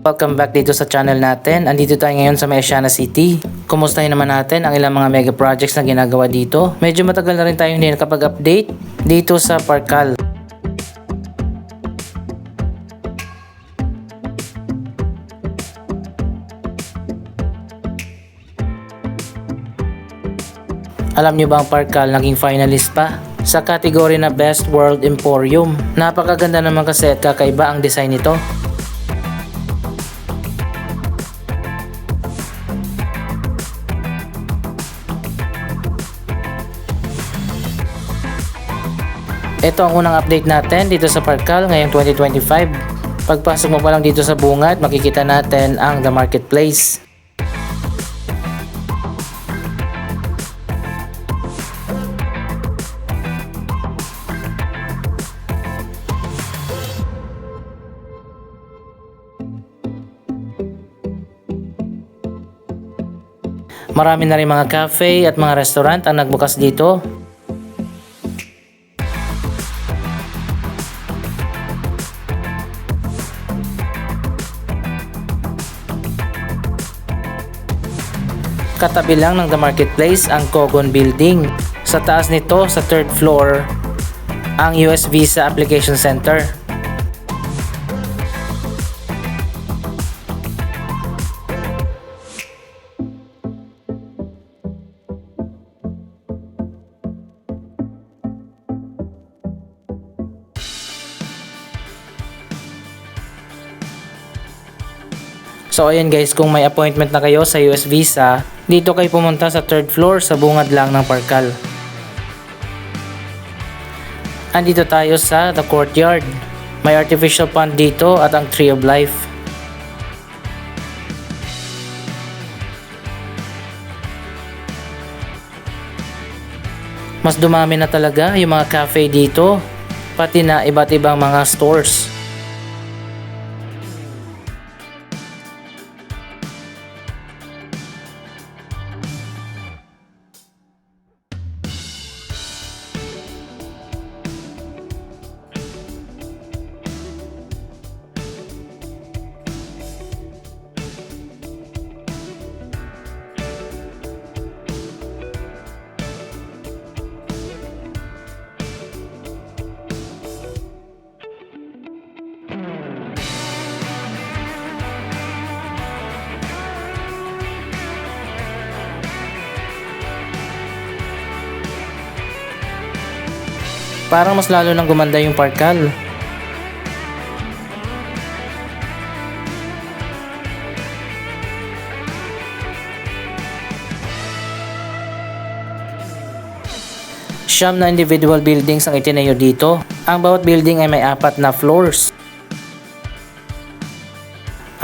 Welcome back dito sa channel natin. Andito tayo ngayon sa Asiana City. Kumustahin naman natin ang ilang mga mega projects na ginagawa dito. Medyo matagal na rin tayo hindi nakapag-update dito sa Parkal. Alam nyo ba ang Parkal naging finalist pa sa kategory na Best World Emporium? Napakaganda naman kasi at kakaiba ang design nito. Ito ang unang update natin dito sa Parkal ngayong 2025. Pagpasok mo pa lang dito sa bungad, makikita natin ang The Marketplace. Marami na rin mga cafe at mga restaurant ang nagbukas dito. Katabi lang ng The Marketplace ang Kogon Building. Sa taas nito, sa 3rd floor, ang US Visa Application Center. So ayan guys, kung may appointment na kayo sa US Visa, dito kayo pumunta sa 3rd floor sa bungad lang ng Parkal. Andito tayo sa The Courtyard. May artificial pond dito at ang Tree of Life. Mas dumami na talaga yung mga cafe dito, pati na iba't ibang mga stores. Parang mas lalo nang gumanda yung Parkal. Siyam na individual buildings ang itinayo dito. Ang bawat building ay may 4 na floors.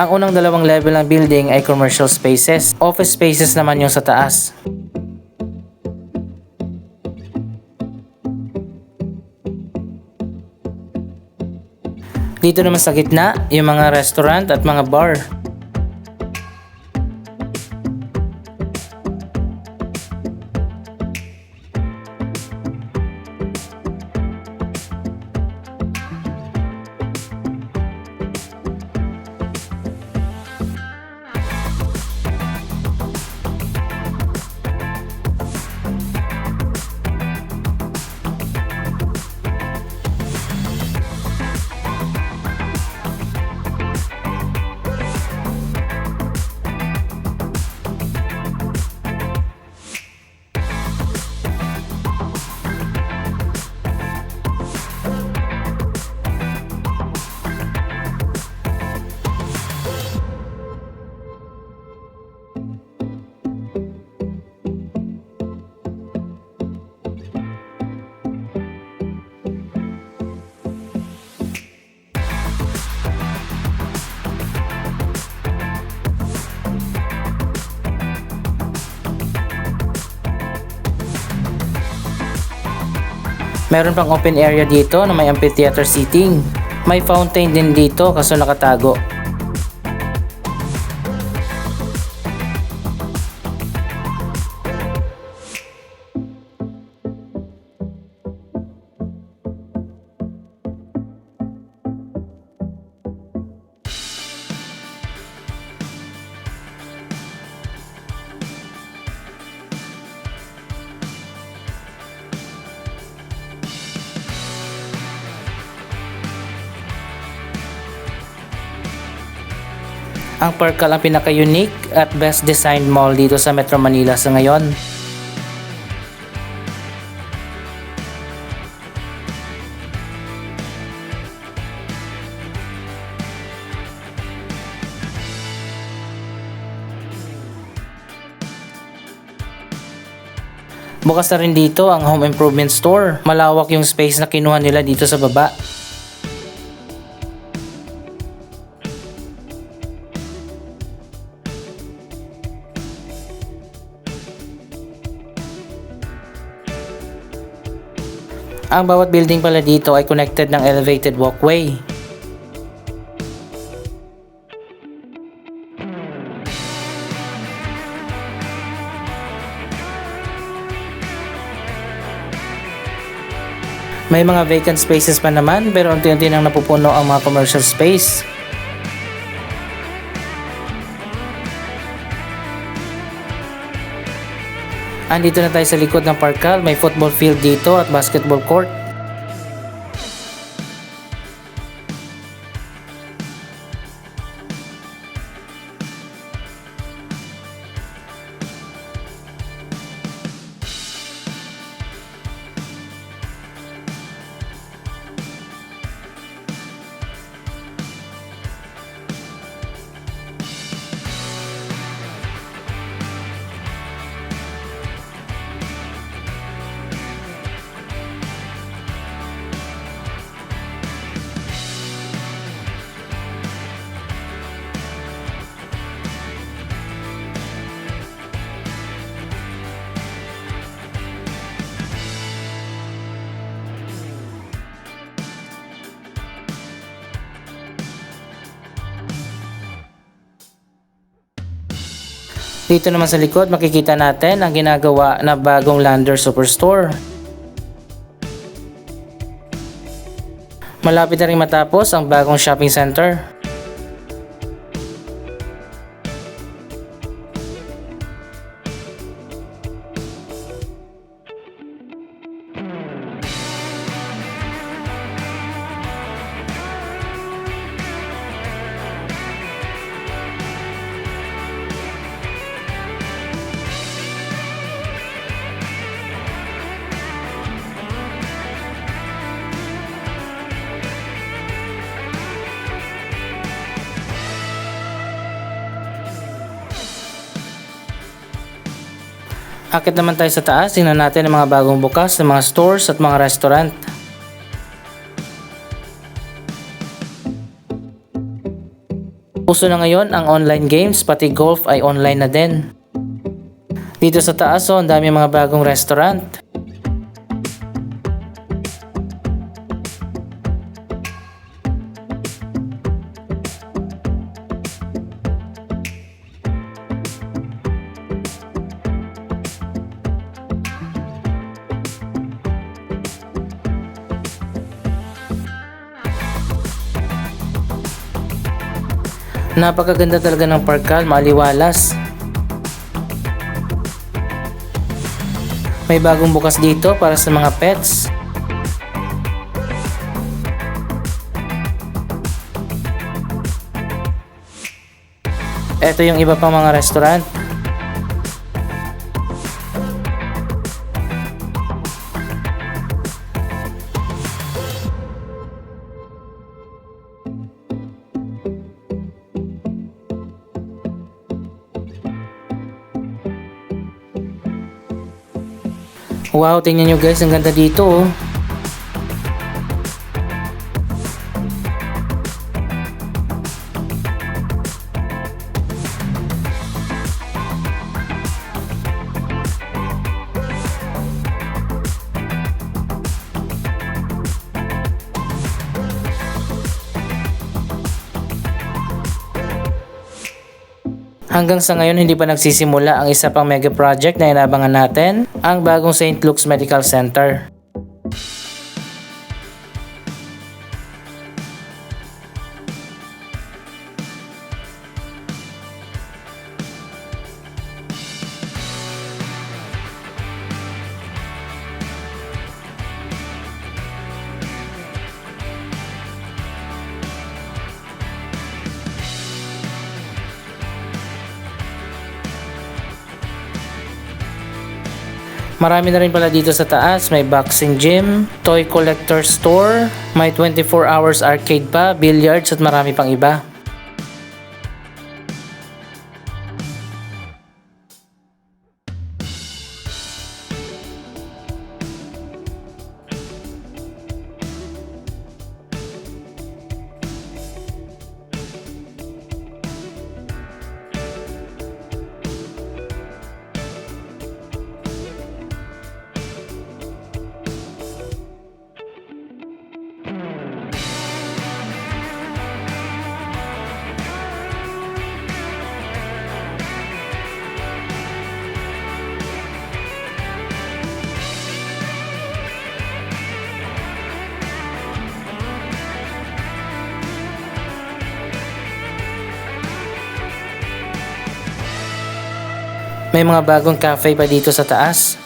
Ang unang 2 level ng building ay commercial spaces. Office spaces naman yung sa taas. Dito naman sa gitna, yung mga restaurant at mga bar. Meron pang open area dito na may amphitheater seating. May fountain din dito kaso nakatago. Ang Parkal ang pinaka-unique at best designed mall dito sa Metro Manila sa ngayon. Bukas na rin dito ang home improvement store. Malawak yung space na kinuha nila dito sa baba. Ang bawat building pala dito ay connected ng elevated walkway. May mga vacant spaces pa naman pero unti-unti nang napupuno ang mga commercial space. Andito na tayo sa likod ng Parkal, may football field dito at basketball court. Dito naman sa likod makikita natin ang ginagawa na bagong Lander Superstore. Malapit na rin matapos ang bagong shopping center. Akit naman tayo sa taas, tingnan natin ang mga bagong bukas ng mga stores at mga restaurant. Uso na ngayon ang online games, pati golf ay online na din. Dito sa taas ang dami mga bagong restaurant. Napakaganda talaga ng Parkal, maliwalas. May bagong bukas dito para sa mga pets. Ito yung iba pang mga restaurant. Wow, tingnan nyo guys, ang ganda dito oh. Hanggang sa ngayon hindi pa nagsisimula ang isa pang mega project na inabangan natin, ang bagong St. Luke's Medical Center. Marami na rin pala dito sa taas, may boxing gym, toy collector store, may 24 hours arcade pa, billiards at marami pang iba. May mga bagong cafe pa dito sa taas.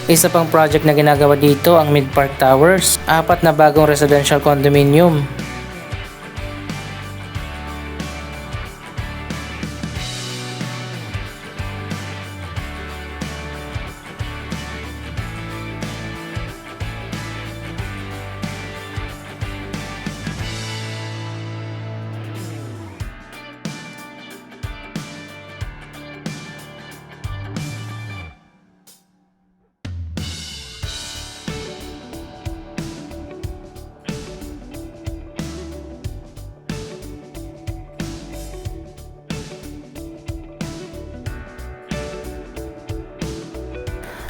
Isa pang project na ginagawa dito ang Mid Park Towers, 4 na bagong residential condominium.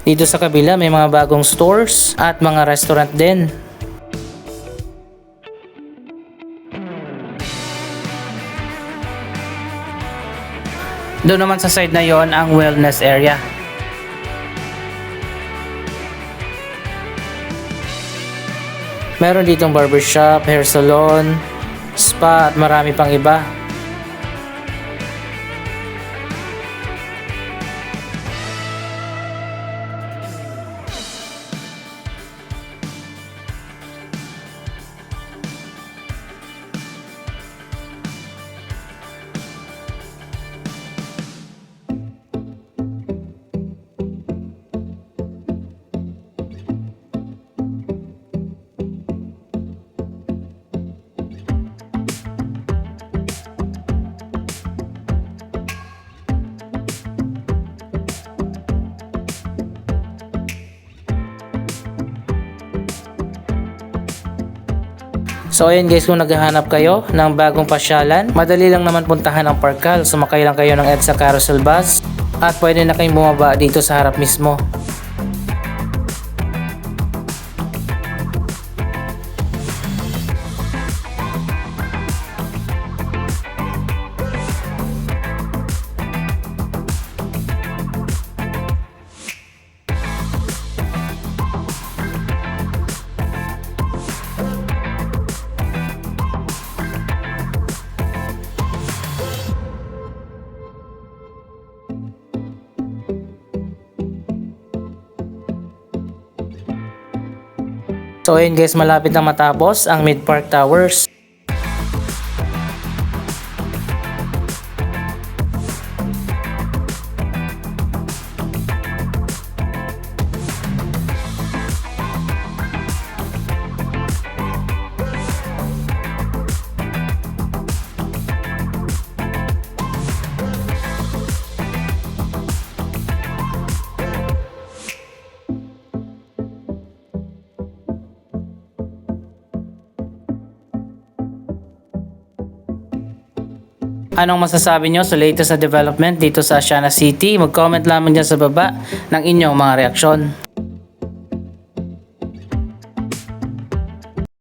Dito sa kabila may mga bagong stores at mga restaurant din. Doon naman sa side na yon ang wellness area. Meron ditong barbershop, hair salon, spa at marami pang iba. So ayun guys, kung naghahanap kayo ng bagong pasyalan, madali lang naman puntahan ang Parkal. Sumakay lang kayo ng EDSA Carousel Bus at pwede na kayong bumaba dito sa harap mismo. So ayun guys, malapit na matapos ang Mid Park Towers. Anong masasabi nyo sa latest na development dito sa Asiana City? Mag-comment lamang dyan sa baba ng inyong mga reaksyon.